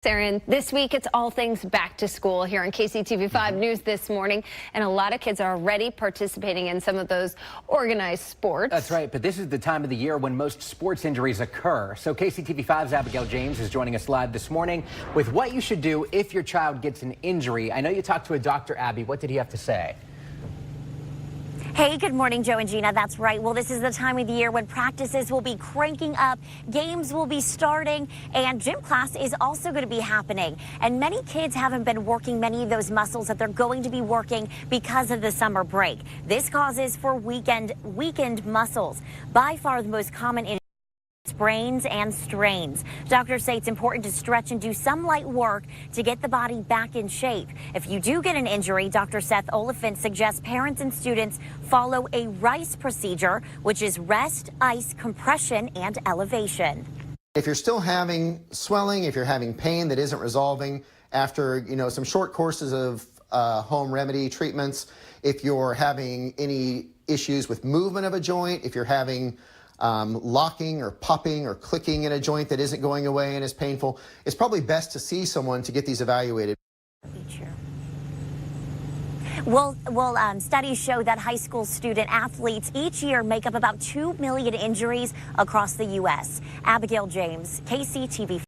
Aaron, this week it's all things back to school here on KCTV 5 News this morning, and a lot of kids are already participating in some of those organized sports. That's right, but this is the time of the year when most sports injuries occur. So KCTV 5's Abigail James is joining us live this morning with what you should do if your child gets an injury. I know you talked to a doctor, Abby. What did he have to say? Hey, good morning, Joe and Gina. That's right. Well, this is the time of the year when practices will be cranking up, games will be starting, and gym class is also going to be happening. And many kids haven't been working many of those muscles that they're going to be working because of the summer break. This causes for weakened muscles. By far the most common sprains and strains. Doctors say it's important to stretch and do some light work to get the body back in shape. If you do get an injury, Dr. Seth Oliphant suggests parents and students follow a RICE procedure, which is rest, ice, compression, and elevation. If you're still having swelling, if you're having pain that isn't resolving after, some short courses of home remedy treatments, if you're having any issues with movement of a joint, if you're having locking or popping or clicking in a joint that isn't going away and is painful, it's probably best to see someone to get these evaluated. Well, studies show that high school student athletes each year make up about 2 million injuries across the U.S. Abigail James, KCTV.